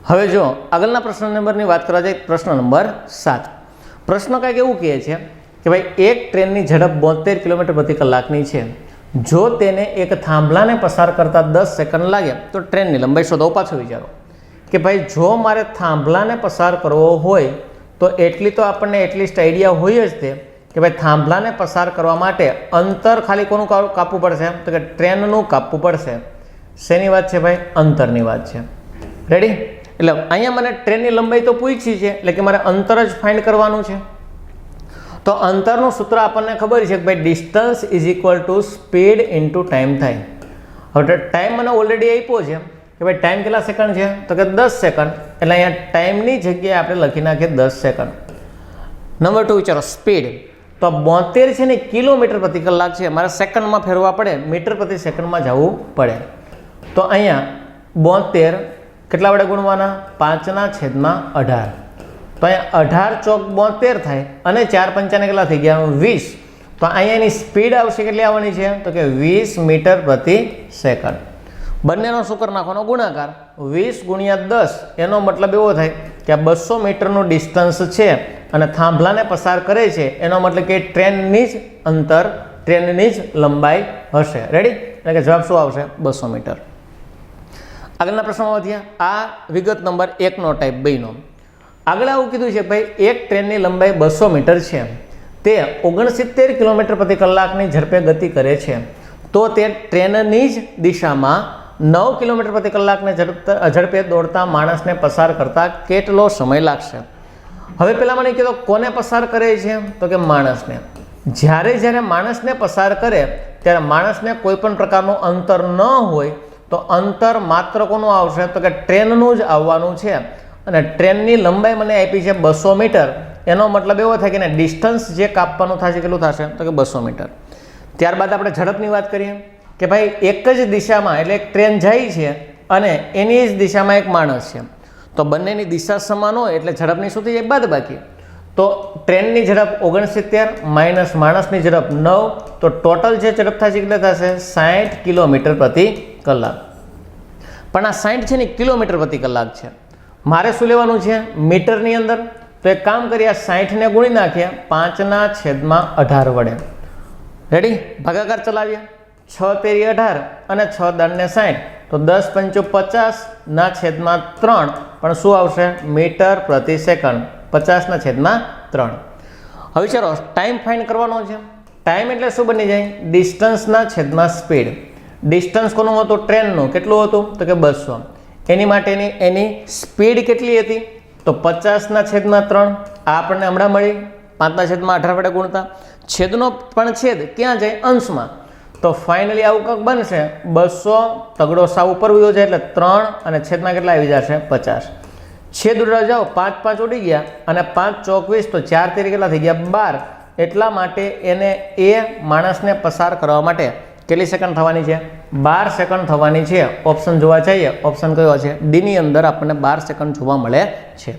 હવે જો આગળના પ્રશ્ન નંબરની વાત કરવા જાય, પ્રશ્ન નંબર 7. પ્રશ્ન કંઈક એવું કહે છે કે ભાઈ એક ટ્રેનની ઝડપ 72 કિલોમીટર પ્રતિ કલાકની છે. જો તેને એક થાંભલાને પસાર કરતા 10 સેકન્ડ લાગે તો ટ્રેનની લંબાઈ શોધો. પાછો વિચારો કે ભાઈ જો મારે થાંભલાને પસાર કરવો હોય તો એટલી તો આપણને એટલીસ્ટ આઈડિયા હોય જ તે કે ભાઈ થાંભલાને પસાર કરવા માટે અંતર ખાલી કોનું કાપવું પડશે? તો કે ટ્રેનનું કાપવું પડશે. શેની વાત છે ભાઈ? અંતરની વાત છે. રેડી? એટલે અહીંયા મને ટ્રેનની લંબાઈ તો પૂછી છે, એટલે કે મારે અંતર જ ફાઇન્ડ કરવાનું છે. તો અંતરનું સૂત્ર આપણને ખબર છે કે ભાઈ distance is equal to speed into time થાય. હવે ટાઈમ મને ઓલરેડી આપ્યો છે કે ભાઈ ટાઈમ કેટલા સેકન્ડ છે? તો કે 10 સેકન્ડ. એટલે અહીંયા ટાઈમની જગ્યાએ આપણે લખી નાખીએ 10 સેકન્ડ. નંબર 2 વિચારો સ્પીડ. તો 72 છે ને કિલોમીટર પ્રતિ કલાક છે, મારે સેકન્ડમાં ફેરવા પડે, મીટર પ્રતિ સેકન્ડમાં જવું પડે. તો અહીંયા 72 કેટલા વડે ગુણવાના? 5/18. તો અહીંયા 18 ચોક 72 થાય અને 4 પંચાને કેટલા થઈ ગયા? 20. તો અહીંયાની સ્પીડ આવશે કેટલી આવવાની છે? તો કે 20 મીટર પ્રતિ સેકન્ડ. બંનેનો શું કરી નાખવાનો? ગુણાકાર. 20 ગુણ્યા 10 એનો મતલબ એવો થાય કે આ 200 મીટરનું ડિસ્ટન્સ છે અને થાંભલાને પસાર કરે છે, એનો મતલબ કે ટ્રેનની જ અંતર, ટ્રેનની જ લંબાઈ હશે. રેડી? એટલે કે જવાબ શું આવશે? 200 મીટર. આગળના પ્રશ્નમાં વધ્યા. આ વિગત નંબર 1નો ટાઈપ 2નો. આગળ આવું કીધું છે ભાઈ એક ટ્રેનની લંબાઈ 200 મીટર છે, તે 69 કિલોમીટર પ્રતિ કલાકની ઝડપે ગતિ કરે છે, તો તે ટ્રેનની જ દિશામાં 9 કિલોમીટર પ્રતિ કલાકને ઝડપે દોડતા માણસને પસાર કરતા કેટલો સમય લાગશે? હવે પહેલાં મને કીધું કોને પસાર કરે છે? તો કે માણસને. જ્યારે માણસને પસાર કરે ત્યારે માણસને કોઈ પણ પ્રકારનું અંતર ન હોય તો અંતર માત્ર કોનું આવશે? તો કે ટ્રેનનું જ આવવાનું છે. અને ટ્રેનની લંબાઈ મને આપી છે 200 મીટર. એનો મતલબ એવો થાય કે ડિસ્ટન્સ જે કાપવાનું થશે કેટલું થશે? તો કે 200 મીટર. ત્યારબાદ આપણે ઝડપની વાત કરીએ કે ભાઈ એક જ દિશામાં, એટલે એક ટ્રેન જાય છે અને એની જ દિશામાં એક માણસ છે, તો બંનેની દિશા સમાન હોય એટલે ઝડપની શું થઈ જાય? બાદબાકી. તો ટ્રેનની ઝડપ 69 માઇનસ માણસની ઝડપ 9, તો ટોટલ જે ઝડપ થશે કેટલી થશે? 60 કિલોમીટર પ્રતિ કલાક. પણ આ 60 છે ને કિલોમીટર પ્રતિ કલાક છે. મારે શું લેવાનું છે? મીટરની અંદર. તો એક કામ કરીએ, 60ને ગુણી નાખીએ 5/18 વડે. રેડી? ભાગાકાર ચલાવીએ. 6 તેરી 18 અને 6 દાળને 60, તો 10 પંચો 50/3. પણ શું આવશે? મીટર પ્રતિ સેકન્ડ. 50/3. હવે ચાલો ટાઈમ ફાઇન્ડ કરવાનો છે. ટાઈમ એટલે શું બની જાય? ડિસ્ટન્સના છેદમાં સ્પીડ. ડિસ્ટન્સ કોનું હતું? ટ્રેનનું. કેટલું હતું? તો કે 200. એની માટેની એની સ્પીડ કેટલી હતી? તો 50/3. આ આપણને હમણાં મળી 5/18 વડે ગુણતા. છેદનો પણ છેદ ક્યાં જાય? અંશમાં. તો ફાઇનલી આવું કંઈક બનશે 200 તગડો સાવ ઉપર વયો જાય એટલે 3 અને છેદમાં કેટલા આવી જશે? 50. છેદ ઉડા જાઓ 5 ઉડી ગયા અને 5 ચોક 20, તો 4 તેરી કેટલા થઈ ગયા? 12. એટલા માટે એને એ માણસને પસાર કરવા માટે કેટલી સેકન્ડ થવાની છે? 12 સેકન્ડ થવાની છે. ઓપ્શન જોવા જઈએ, ઓપ્શન કયો છે? ડીની અંદર આપણને 12 સેકન્ડ જોવા મળે છે.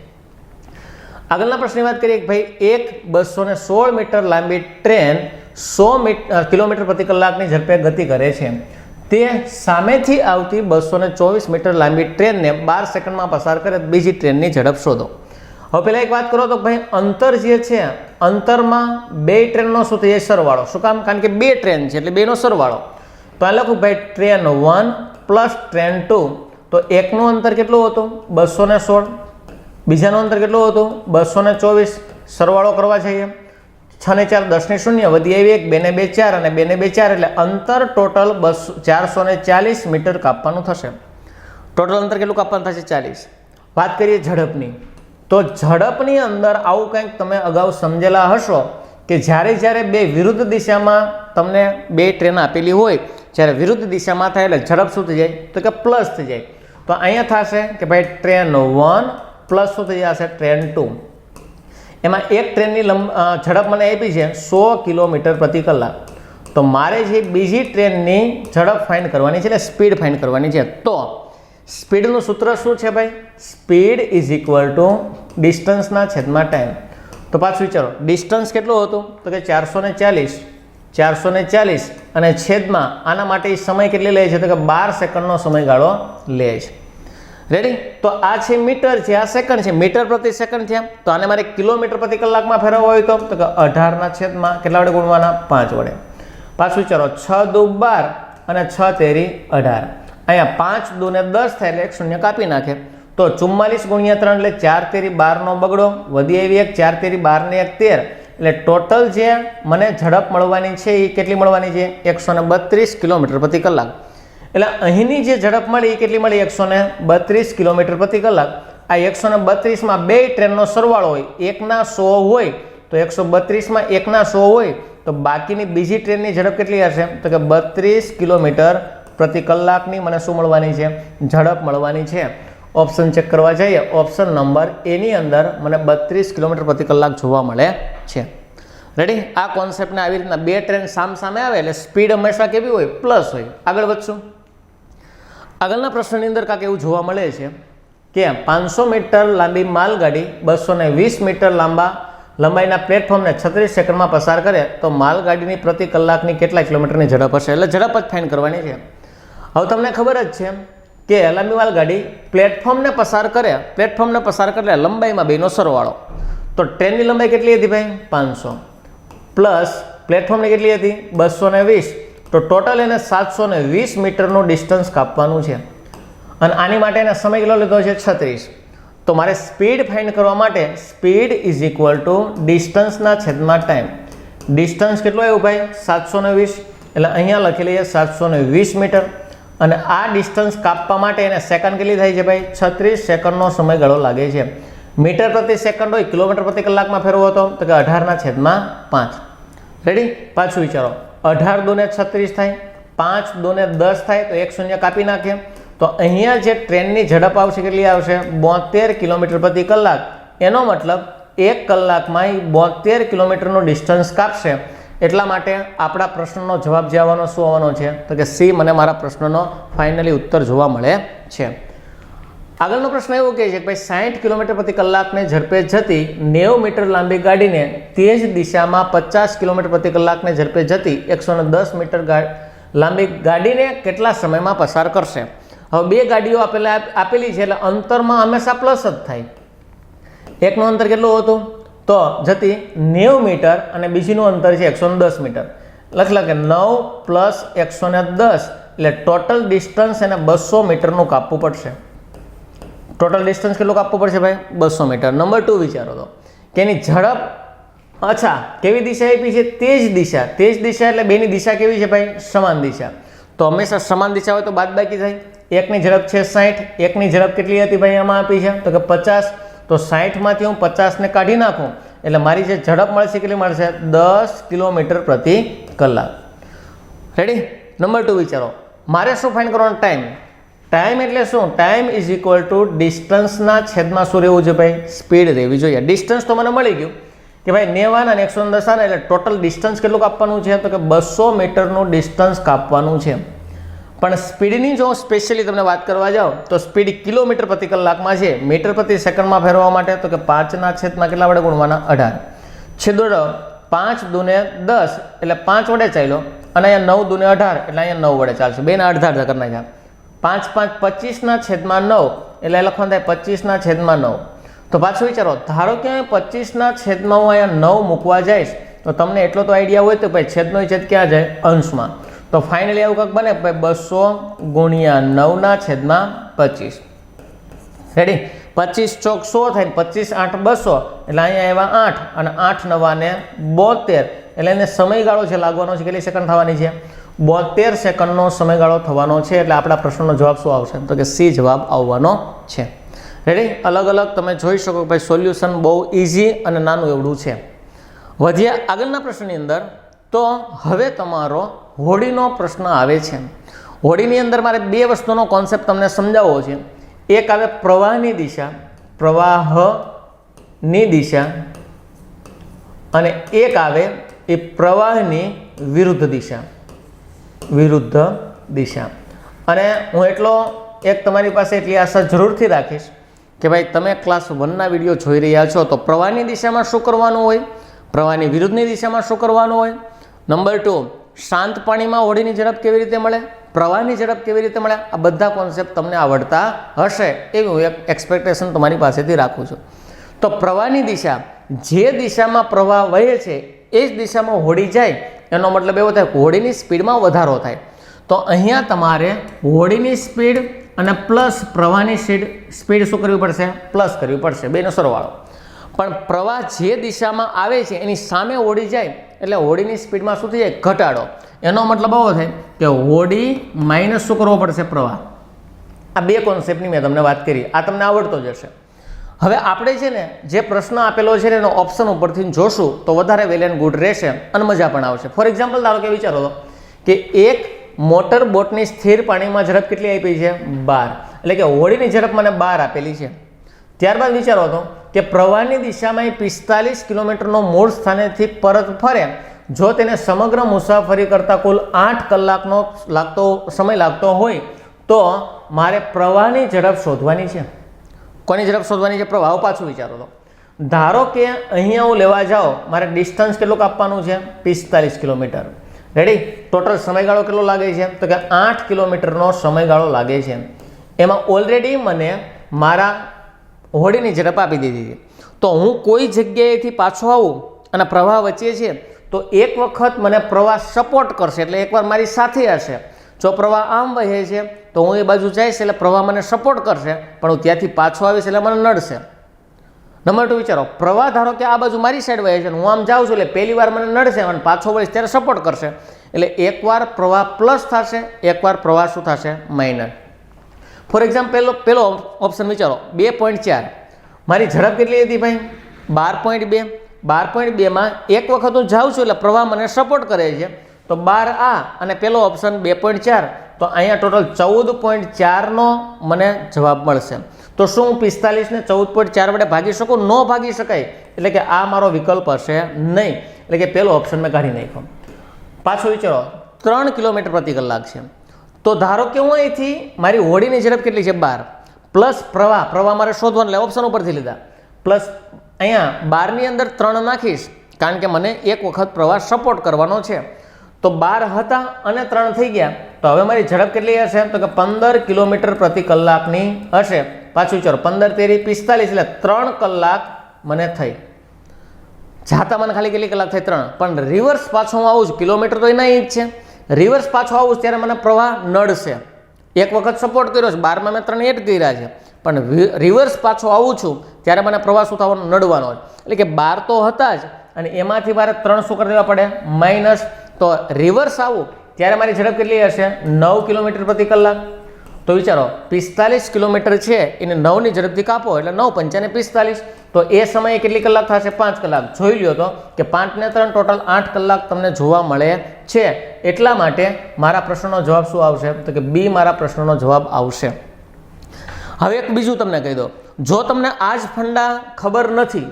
આગળના પ્રશ્નની વાત કરીએ કે ભાઈ એક 216 મીટર લાંબી ટ્રેન 100 કિલોમીટર પ્રતિ કલાકની ઝડપે ગતિ કરે છે, તે સામેથી આવતી 224 મીટર લાંબી ટ્રેનને 12 સેકન્ડમાં પસાર કરે બીજી ટ્રેનની ઝડપ શોધો. હવે પહેલાં એક વાત કરો તો ભાઈ અંતર જે છે, અંતરમાં બે ટ્રેનનો શું થઈ જાય? સરવાળો. શું કામ? કારણ કે બે ટ્રેન છે એટલે બેનો સરવાળો. તો આ લખું ભાઈ ટ્રેન 1 પ્લસ ટ્રેન 2. તો એકનું અંતર કેટલું હતું? 216. બીજાનું અંતર કેટલું હતું? 224. સરવાળો કરવા જઈએ 6 ને 4 10 ને 0, વધી આવી 1, 2 ને 2 4 અને 2 ને 2 4, એટલે અંતર ટોટલ 440 મીટર કાપવાનું થશે. ટોટલ અંતર કેટલું કાપવાનું થશે? 40. વાત કરીએ ઝડપની. તો ઝડપની અંદર આવું કંઈક તમે અગાઉ સમજેલા હશો કે જ્યારે બે વિરુદ્ધ દિશામાં તમને બે ટ્રેન આપેલી હોય, જ્યારે વિરુદ્ધ દિશામાં થાય એટલે ઝડપ શું થઈ જાય? તો કે પ્લસ થઈ જાય. તો અહીંયા થશે કે ભાઈ ટ્રેન 1 પ્લસ શું થઈ જશે? ટ્રેન 2. એમાં એક ટ્રેનની ઝડપ મને આપી છે 100 કિલોમીટર પ્રતિ કલાક. તો મારે જે બીજી ટ્રેનની ઝડપ ફાઇન્ડ કરવાની છે, એટલે સ્પીડ ફાઇન્ડ કરવાની છે. તો સ્પીડનું સૂત્ર શું છે ભાઈ? સ્પીડ ઇઝ ઇક્વલ ટુ ડિસ્ટન્સના છેદમાં ટાઈમ. તો પાછું વિચારો, ડિસ્ટન્સ કેટલું હતું? તો કે 440 અને છેદમાં આના માટે સમય કેટલી લે છે? તો કે 12 સેકન્ડનો સમયગાળો લે છે. રેડી? તો આ છે મીટર છે, આ સેકન્ડ છે, મીટર પ્રતિ સેકન્ડ છે. તો આને મારે કિલોમીટર પ્રતિ કલાકમાં ફેરવવો હોય તો કે 18 / કેટલા વડે ગુણવાના? 5 વડે. પાછું વિચારો, 6 દુ 12 અને 6 તેરી 18. અહીંયા 5 દુ ને 10 થાય એટલે એક શૂન્ય કાપી નાખે. તો 44 × 3 એટલે 4 તેરી 12 નો બગડો, વધી આવી એક 4 તેરી 12 ને 1 13. એટલે ટોટલ જે મને ઝડપ મળવાની છે એ કેટલી મળવાની છે? 132 કિલોમીટર પ્રતિ કલાક. એટલે અહીંની જે ઝડપ મળી એ કેટલી મળી? 132 કિલોમીટર પ્રતિ કલાક. આ 132માં બે ટ્રેનનો સરવાળો હોય, એકના 100 હોય તો 132માં એકના 100 હોય તો બાકીની બીજી ટ્રેનની ઝડપ કેટલી હશે? તો કે 32 કિલોમીટર પ્રતિ કલાકની મને શું મળવાની છે? ઝડપ મળવાની છે. ઓપ્શન ચેક કરવા જઈએ, ઓપ્શન નંબર એની અંદર મને 32 કિલોમીટર પ્રતિ કલાક જોવા મળે છે. રેડી? આ કોન્સેપ્ટને આવી રીતના બે ટ્રેન સામે આવે એટલે સ્પીડ હંમેશા કેવી હોય? પ્લસ હોય. આગળ વધશું. આગળના પ્રશ્નની અંદર કાંક એવું જોવા મળે છે કે 500 મીટર લાંબી માલગાડી 220 મીટર લંબાઈના પ્લેટફોર્મને 36 સેકન્ડમાં પસાર કરે તો માલગાડીની પ્રતિ કલાકની કેટલા કિલોમીટરની ઝડપ હશે? એટલે ઝડપ જ ફાઇન્ડ કરવાની છે. હવે તમને ખબર જ છે કે લાંબી માલગાડી પ્લેટફોર્મને પસાર કરે એટલે લંબાઈમાં બેનો સરવાળો. તો ટ્રેનની લંબાઈ કેટલી હતી ભાઈ? 500 પ્લસ પ્લેટફોર્મની કેટલી હતી? 220. તો ટોટલ એને 720 મીટરનું ડિસ્ટન્સ કાપવાનું છે અને આની માટે એને સમય કેટલો લીધો છે? 36. તો મારે સ્પીડ ફાઇન્ડ કરવા માટે સ્પીડ ઇઝ ઇક્વલ ટુ ડિસ્ટન્સના છેદમાં ટાઈમ. ડિસ્ટન્સ કેટલો આવ્યું ભાઈ? 720. એટલે અહીંયા લખી લઈએ 720 મીટર. અને આ ડિસ્ટન્સ કાપવા માટે એને સેકન્ડ કેટલી થાય છે ભાઈ? 36 સેકન્ડનો સમયગાળો લાગે છે. મીટર પ્રતિ સેકન્ડ હોય, કિલોમીટર પ્રતિ કલાકમાં ફેરવો હતો તો કે 18/5. રેડી? પાછું વિચારો, 18 દુ ને 36 થાય, 5 દુ ને 10 થાય તો એક શૂન્ય કાપી નાખીએ. તો અહીંયા જે ટ્રેનની ઝડપ આવશે કેટલી આવશે? 72 કિલોમીટર પ્રતિ કલાક. એનો મતલબ 1 કલાકમાં 72 કિલોમીટરનું ડિસ્ટન્સ કાપશે. એટલા માટે આપણા પ્રશ્નનો જવાબ જે આવવાનો શું આવવાનો છે? તો કે સી મને મારા પ્રશ્નનો ફાઇનલી ઉત્તર જોવા મળે છે. આગળનો પ્રશ્ન એવો કહે છે કે ભાઈ 60 કિલોમીટર પ્રતિ કલાકને ઝડપે જતી 90 મીટર લાંબી ગાડીને તે જ દિશામાં 50 કિલોમીટર પ્રતિ કલાકને ઝડપે જતી 110 મીટર લાંબી ગાડીને કેટલા સમયમાં પસાર કરશે? હવે બે ગાડીઓ આપેલી છે એટલે અંતરમાં હંમેશા પ્લસ જ થાય. એકનું અંતર કેટલું હતું? તો જતી 90 મીટર અને બીજીનું અંતર છે 110 મીટર. લખલા કે 9 પ્લસ 110 એટલે ટોટલ ડિસ્ટન્સ એને 200 મીટરનું કાપવું પડશે. ટોટલ ડિસ્ટન્સ કેટલું કાપવું પડશે ભાઈ? 200 મીટર. નંબર 2 વિચારો તો કે એની ઝડપ કેવી દિશા આપી છે? તેજ દિશા. તેજ દિશા એટલે બેની દિશા કેવી છે ભાઈ? સમાન દિશા. તો હંમેશા સમાન દિશા હોય તો બાદબાકી થાય. એકની ઝડપ છે 60, એકની ઝડપ કેટલી હતી ભાઈ આમાં આપી છે? તો કે 50. તો 60માંથી હું 50ને કાઢી નાખું એટલે મારી જે ઝડપ મળશે કેટલી મળશે? 10 કિલોમીટર પ્રતિ કલાક. રેડી? નંબર 2 વિચારો, મારે શું ફાઇન્ડ કરવાનો? ટાઈમ. ટાઈમ એટલે શું? ટાઈમ ઇઝ ઇક્વલ ટુ ડિસ્ટન્સના છેદમાં શું રહેવું છે ભાઈ? સ્પીડ રહેવી જોઈએ. ડિસ્ટન્સ તો મને મળી ગયું કે ભાઈ 90 અને 110 એટલે ટોટલ ડિસ્ટન્સ કેટલું કાપવાનું છે? તો કે 200 મીટરનું ડિસ્ટન્સ કાપવાનું છે. પણ સ્પીડની જો સ્પેશિયલી તમને વાત કરવા જાઓ તો સ્પીડ કિલોમીટર પ્રતિ કલાકમાં છે. મીટર પ્રતિ સેકન્ડમાં ફેરવવા માટે તો કે 5ના છેદમાં કેટલા વડે ગુણવાના? 18. છેદોડો 5 દુ ને 10 એટલે 5 વડે ચાલ્યો અને અહીંયા 9 દુ ને 18 એટલે અહીંયા 9 વડે ચાલશે. બેના અડધા કરી નાખ્યા. 5 5 25ના છેદમાં 9 એટલે લખવાનું થાય 25ના છેદમાં 9. તો પાછું વિચારો, ધારો કે 25ના છેદમાં હું અહીંયા 9 મૂકવા જઈશ તો તમને એટલો તો આઈડિયા હોય તો ભાઈ છેદનો છેદ ક્યાં જાય? અંશમાં. તો ફાઇનલી આવું કંઈક બને ભાઈ 200 ગુણ્યા 9ના છેદમાં 25. રેડી? 25 ચોક 100 થાય, 25 8 200 એટલે અહીંયા આવ્યા 8 અને 8 9 ને 72 એટલે એને સમયગાળો છે લાગવાનો છે. કેટલી સેકન્ડ થવાની છે? 72 સેકન્ડનો સમયગાળો થવાનો છે. એટલે આપણા પ્રશ્નનો જવાબ શું આવશે? તો કે સી જવાબ આવવાનો છે. રેડી? અલગ અલગ તમે જોઈ શકો ભાઈ સોલ્યુશન બહુ ઇઝી અને નાનું એવડું છે. વધ્યા આગળના પ્રશ્નની અંદર. તો હવે તમારો હોડીનો પ્રશ્ન આવે છે. હોડીની અંદર મારે બે વસ્તુનો કોન્સેપ્ટ તમને સમજાવવો છે. એક આવે પ્રવાહની દિશા, પ્રવાહની દિશા, અને એક આવે એ પ્રવાહની વિરુદ્ધ દિશા, વિરુદ્ધ દિશા. અને હું એટલો એક તમારી પાસે એટલી આશા જરૂરથી રાખીશ કે ભાઈ તમે ક્લાસ 1ના વિડીયો જોઈ રહ્યા છો તો પ્રવાહની દિશામાં શું કરવાનું હોય, પ્રવાહની વિરુદ્ધની દિશામાં શું કરવાનું હોય. નંબર 2 શાંત પાણીમાં હોડીની ઝડપ કેવી રીતે મળે, પ્રવાહની ઝડપ કેવી રીતે મળે, આ બધા કોન્સેપ્ટ તમને આવડતા હશે એવી હું એક એક્સપેક્ટેશન તમારી પાસેથી રાખું છું. તો પ્રવાહની દિશા, જે દિશામાં પ્રવાહ વહે છે એ જ દિશામાં હોડી જાય એનો મતલબ એવો થાય કે હોડીની સ્પીડમાં વધારો થાય. તો અહીંયા તમારે હોડીની સ્પીડ અને પ્લસ પ્રવાહની સ્પીડ શું કરવી પડશે, પ્લસ કરવી પડશે, બેનો સરવાળો. પણ પ્રવાહ જે દિશામાં આવે છે એની સામે હોડી જાય એટલે હોડીની સ્પીડમાં શું થઈ જાય, ઘટાડો. એનો મતલબ એવો થાય કે હોડી માઇનસ શું કરવો પડશે, પ્રવાહ. આ બે કોન્સેપ્ટની મેં તમને વાત કરી, આ તમને આવડતો જ હશે. હવે આપણે છે ને જે પ્રશ્ન આપેલો છે ને એનો ઓપ્શન ઉપરથી જોશું તો વધારે વેલ એન્ડ ગુડ રહેશે અને મજા પણ આવશે. ફોર એક્ઝામ્પલ ધારો કે વિચારો તો કે એક મોટર બોટની સ્થિર પાણીમાં ઝડપ કેટલી આપી છે, 12, એટલે કે હોડીની ઝડપ મને 12 આપેલી છે. ત્યારબાદ વિચારો તો કે પ્રવાહની દિશામાં 45 કિલોમીટરનો મૂળ સ્થાનેથી પરત ફરે, જો તેને સમગ્ર મુસાફરી કરતાં કુલ 8 કલાકનો સમય લાગતો હોય તો મારે પ્રવાહની ઝડપ શોધવાની છે. કોની ઝડપ શોધવાની છે, પ્રવાહ. પાછું વિચારો તો ધારો કે અહીંયા હું લેવા જાઉં, મારે ડિસ્ટન્સ કેટલું કાપવાનું છે, 45 કિલોમીટર. રેડી? ટોટલ સમયગાળો કેટલો લાગે છે, તો કે 8 કિલોમીટરનો સમયગાળો લાગે છે. એમાં ઓલરેડી મને મારા હોડીની ઝડપ આપી દીધી છે. તો હું કોઈ જગ્યાએથી પાછો આવું અને પ્રવાહ વચ્ચે છે તો એક વખત મને પ્રવાહ સપોર્ટ કરશે, એટલે એકવાર મારી સાથે હશે. જો પ્રવાહ આમ વહે છે તો હું એ બાજુ જઈશ એટલે પ્રવાહ મને સપોર્ટ કરશે, પણ હું ત્યાંથી પાછો આવીશ એટલે મને નડશે. નંબર 2 વિચારો, પ્રવાહ ધારો કે આ બાજુ મારી સાઈડ વહે છે, હું આમ જાઉં છું એટલે પહેલી વાર મને નડશે અને પાછો વળીશ ત્યારે સપોર્ટ કરશે, એટલે એકવાર પ્રવાહ પ્લસ થશે, એકવાર પ્રવાહ શું થશે, માઇનસ. ફોર એક્ઝામ્પલ પેલો ઓપ્શન વિચારો, 2.4, મારી ઝડપ કેટલી હતી ભાઈ, 12.2. 12.2માં એક વખત હું જાઉં છું એટલે પ્રવાહ મને સપોર્ટ કરે છે, તો 12 આ અને પેલો ઓપ્શન 2.4, તો અહીંયા ટોટલ 14.4નો મને જવાબ મળશે. તો શું હું 45 ને 14.4 વડે ભાગી શકું? ન ભાગી શકાય, એટલે કે આ મારો વિકલ્પ હશે નહીં, એટલે કે પેલો ઓપ્શન મેં કાઢી નાખ્યો. પાછો વિચારો, 3 કિલોમીટર પ્રતિ કલાક છે, તો ધારો કે હું અહીંથી મારી હોડીની ઝડપ કેટલી છે, 12, પ્લસ પ્રવાહ મારે શોધવાનું, એટલે ઓપ્શન ઉપરથી લીધા, પ્લસ અહીંયા 12ની અંદર 3 નાખીશ કારણ કે મને એક વખત પ્રવાહ સપોર્ટ કરવાનો છે. તો 12 હતા અને 3 થઈ ગયા, તો હવે મારી ઝડપ કેટલી હશે, તો કે 15 કિલોમીટર પ્રતિ કલાકની હશે. પાછું વિચારો, 15 તેરી 45, એટલે 3 કલાક મને થઈ. જાતા મને ખાલી કેટલી કલાક થઈ, 3. પણ રિવર્સ પાછો હું આવું છું, કિલોમીટર તો એના જ છે, રિવર્સ પાછો આવું ત્યારે મને પ્રવાહ નડશે. એક વખત સપોર્ટ કર્યો છે, 12માં મેં 3 એડ કર્યા છે, પણ રિવર્સ પાછો આવું છું ત્યારે મને પ્રવાહ શું થવાનો, નડવાનો. એટલે કે 12 તો હતા જ અને એમાંથી મારે 3 શું કરી દેવા પડે, માઇનસ. તો રિવર્સ આવું ત્યારે મારી ઝડપ કેટલી હશે, 9 કિલોમીટર પ્રતિ કલાક. તો વિચારો 45 કિલોમીટર છે એને 9ની ઝડપથી કાપો એટલે 9 પંચાને 45, તો એ સમયે કેટલી કલાક થશે, 5 કલાક. જોઈ લ્યો તો કે 5 ને 3 ટોટલ 8 કલાક તમને જોવા મળે છે. એટલા માટે મારા પ્રશ્નનો જવાબ શું આવશે, તો કે બી મારા પ્રશ્નનો જવાબ આવશે. હવે એક બીજું તમને કહી દો, જો તમને આ જ ફંડા ખબર નથી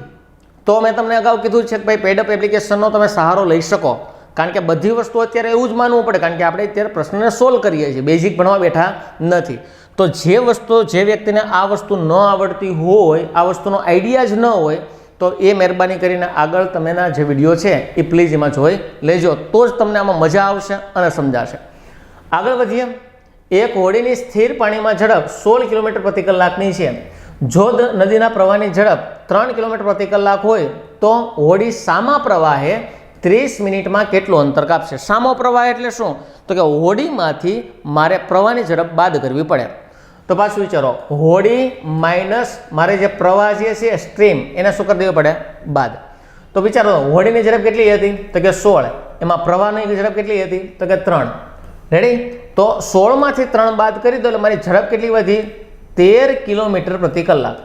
તો મેં તમને અગાઉ કીધું છે કે ભાઈ પેડઅપ એપ્લિકેશનનો તમે સહારો લઈ શકો, કારણ કે બધી વસ્તુ અત્યારે એવું જ માનવું પડે, કારણ કે આપણે અત્યારે પ્રશ્નને સોલ્વ કરીએ છીએ, બેઝિક ભણવા બેઠા નથી. તો જે વ્યક્તિને આ વસ્તુ ન આવડતી હોય, આ વસ્તુનો આઈડિયા જ ન હોય, તો એ મહેરબાની કરીને આગળ તમેના જે વિડીયો છે એ પ્લીઝ એમાં જોઈ લેજો, તો જ તમને આમાં મજા આવશે અને સમજાશે. આગળ વધીએ. એક હોડીની સ્થિર પાણીમાં ઝડપ 16 કિલોમીટર પ્રતિ કલાકની છે. જો નદીના પ્રવાહની ઝડપ 3 કિલોમીટર પ્રતિ કલાક હોય તો હોડી સામા પ્રવાહે 30 મિનિટમાં કેટલું અંતર કાપશે. સામો પ્રવાહ એટલે શું, તો કે હોડીમાંથી મારે પ્રવાહની ઝડપ બાદ કરવી પડે. તો પાછું વિચારો, હોડી માઇનસ મારે જે પ્રવાહ જે છે સ્ટ્રીમ, એને શું કરી દેવું પડે, બાદ. તો વિચારો હોડીની ઝડપ કેટલી હતી, તો કે 16, એમાં પ્રવાહની ઝડપ કેટલી હતી, તો કે 3. રેડી? તો 16માંથી 3 બાદ કરી દો એટલે મારી ઝડપ કેટલી વધી, 13 કિલોમીટર પ્રતિ કલાક.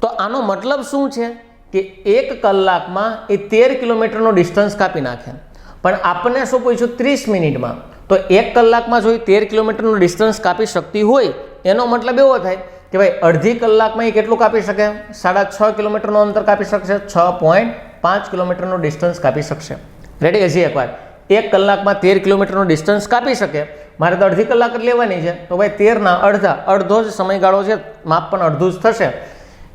તો આનો મતલબ શું છે કે 1 કલાકમાં એ 13 કિલોમીટરનો ડિસ્ટન્સ કાપી નાખે. પણ આપણને શું પૂછ્યું, 30 મિનિટમાં. તો 1 કલાકમાં જો 13 કિલોમીટરનું ડિસ્ટન્સ કાપી શકતી હોય એનો મતલબ એવો થાય કે ભાઈ અડધી કલાકમાં એ કેટલું કાપી શકે, 6.5 કિલોમીટરનું અંતર કાપી શકશે, 6.5 કિલોમીટરનું ડિસ્ટન્સ કાપી શકશે. રેડી? હજી એકવાર, 1 કલાકમાં 13 કિલોમીટરનું ડિસ્ટન્સ કાપી શકે, મારે તો અડધી કલાક જ લેવાની છે, તો ભાઈ 13ના અડધો જ સમયગાળો છે, માપ પણ અડધું જ થશે.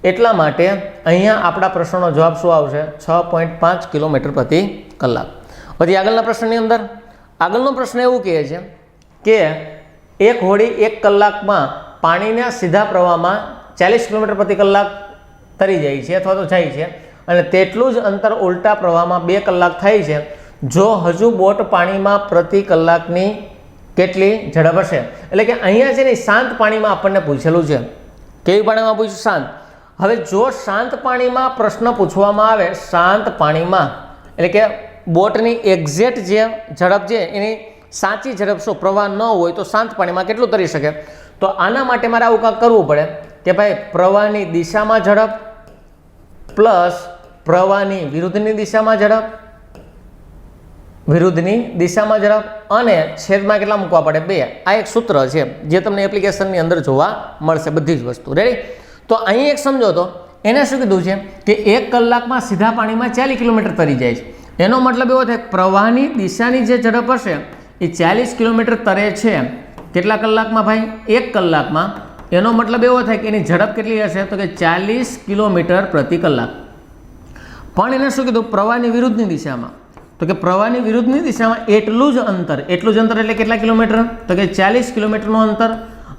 એટલા માટે અહીંયા આપણા પ્રશ્નનો જવાબ શું આવશે, 6.5 કિલોમીટર પ્રતિ કલાક. પછી આગળના પ્રશ્નની અંદર આગળનો પ્રશ્ન એવું કહે છે કે એક હોડી 1 કલાકમાં પાણીના સીધા પ્રવાહમાં 40 કિલોમીટર પ્રતિ કલાક તરી જાય છે અથવા તો જાય છે અને તેટલું જ અંતર ઉલટા પ્રવાહમાં 2 કલાક થાય છે. જો હજુ બોટ પાણીમાં પ્રતિ કલાકની કેટલી ઝડપ હશે? એટલે કે અહીંયા છે ને શાંત પાણીમાં આપણને પૂછેલું છે. કેવી પાણીમાં પૂછ્યું? શાંત. હવે જો શાંત પાણીમાં પ્રશ્ન પૂછવામાં આવે, શાંત પાણીમાં એટલે કે બોટની એક્ઝેક્ટ જે ઝડપ છે એની સાચી ઝડપ શું પ્રવાહ ન હોય તો શાંત પાણીમાં કેટલું તરી શકે? તો આના માટે મારે આવું કાંઈક કરવું પડે કે ભાઈ પ્રવાહની દિશામાં ઝડપ પ્લસ પ્રવાહની વિરુદ્ધની દિશામાં ઝડપ, વિરુદ્ધની દિશામાં ઝડપ અને છેદમાં કેટલા મૂકવા પડે? 2. આ એક સૂત્ર છે જે તમને એપ્લિકેશનની અંદર જોવા મળશે બધી જ વસ્તુ. રેડી? તો અહીં એક સમજો તો એને શું કીધું છે કે 1 કલાકમાં સીધા પાણીમાં 40 કિલોમીટર તરી જાય છે. એનો મતલબ એવો થાય પ્રવાહની દિશાની જે ઝડપ હશે એ 40 કિલોમીટર તરે છે. કેટલા કલાકમાં ભાઈ? 1 કલાકમાં. એનો મતલબ એવો થાય કે એની ઝડપ કેટલી હશે? તો કે 40 કિલોમીટર પ્રતિ કલાક. પણ એને શું કીધું? પ્રવાહની વિરુદ્ધની દિશામાં. તો કે પ્રવાહની વિરુદ્ધની દિશામાં એટલું જ અંતર એટલે કેટલા કિલોમીટર? તો કે 40 કિલોમીટરનું અંતર.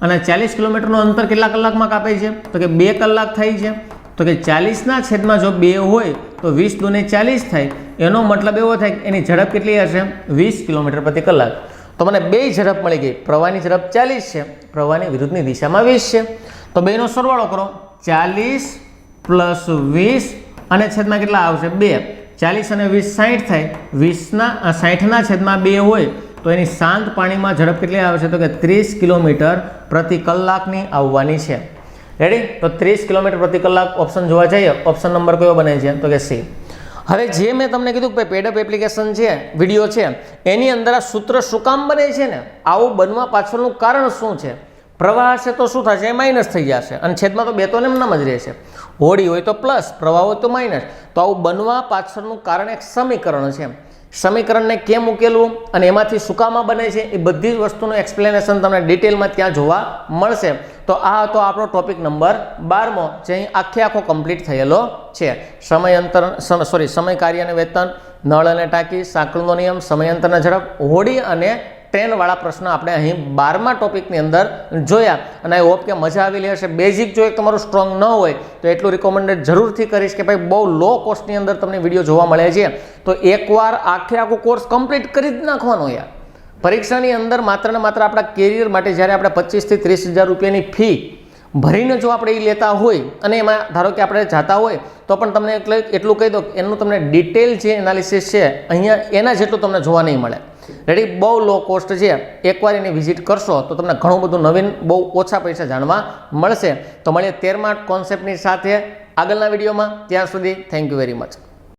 અને 40 કિલોમીટરનું અંતર કેટલા કલાકમાં કાપાય છે? તો કે 2 કલાક થાય છે. તો કે 40ના છેદમાં જો 2 હોય તો 20 દુને 40 થાય. એનો મતલબ એવો થાય કે એની ઝડપ કેટલી હશે? 20 કિલોમીટર પ્રતિ કલાક. તો મને બે ઝડપ મળી ગઈ. પ્રવાહની ઝડપ 40 છે, પ્રવાહની વિરુદ્ધની દિશામાં 20 છે. તો બેનો સરવાળો કરો. 40 પ્લસ 20 અને છેદમાં કેટલા આવશે? 2. 40 અને 20 60 થાય. 60ના છેદમાં 2 હોય તો એની શાંત પાણીમાં ઝડપ કેટલી આવશે? તો કે 30 કિલોમીટર પ્રતિ કલાકની આવવાની છે. રેડી? તો 30 કિલોમીટર પ્રતિ કલાક ઓપ્શન જોવા જઈએ, ઓપ્શન નંબર કયો બને છે? તો કે સી. હવે જે મેં તમને કીધું કે પેડઅપ એપ્લિકેશન છે, વિડીયો છે, એની અંદર આ સૂત્ર શું કામ બને છે ને? આવું બનવા પાછળનું કારણ શું છે? પ્રવાહ હશે તો શું થશે? માઇનસ થઈ જશે અને છેદમાં તો 2 તો એમનામ જ રહેશે. હોડી હોય તો પ્લસ, પ્રવાહ હોય તો માઇનસ. તો આવું બનવા પાછળનું કારણ એક સમીકરણ છે. સમીકરણને કેમ ઉકેલવું અને એમાંથી શું કામ બને છે એ બધી જ વસ્તુનું એક્સપ્લેનેશન તમને ડિટેલમાં ત્યાં જોવા મળશે. તો આ હતો આપણો ટોપિક નંબર 12મો, જે અહીં આખો કમ્પ્લીટ થયેલો છે. સમય કાર્ય અને વેતન, નળ અને ટાંકી, સાંકળનો નિયમ, સમયાંતરના ઝડપ, હોડી અને ટ્રેનવાળા પ્રશ્ન આપણે અહીં 12મા ટોપિકની અંદર જોયા. અને આઈ હોપ કે મજા આવેલી હશે. બેઝિક જો એક તમારું સ્ટ્રોંગ ન હોય તો એટલું રિકોમેન્ડેડ જરૂરથી કરીશ કે ભાઈ બહુ લો કોસ્ટની અંદર તમને વિડીયો જોવા મળે છે તો એકવાર આખો કોર્સ કમ્પ્લીટ કરી જ નાખવાનો યાર. પરીક્ષાની અંદર માત્ર ને માત્ર આપણા કેરિયર માટે જ્યારે આપણે 25 થી 30 હજાર રૂપિયાની ફી ભરીને જો આપણે એ લેતા હોય અને એમાં ધારો કે આપણે જાતા હોય તો પણ તમને એટલું કહી દો એનું તમને ડિટેલ જે એનાલિસિસ છે અહીંયા એના જેટલું તમને જોવા નહીં મળે. રેડી? બહુ લો કોસ્ટ છે. એકવાર એની વિઝિટ કરશો તો તમને ઘણું બધું નવીન બહુ ઓછા પૈસા જાણવા મળશે. તો મળીએ 13મા કોન્સેપ્ટની સાથે આગળના વિડીયોમાં. ત્યાં સુધી થેન્ક યુ વેરી મચ.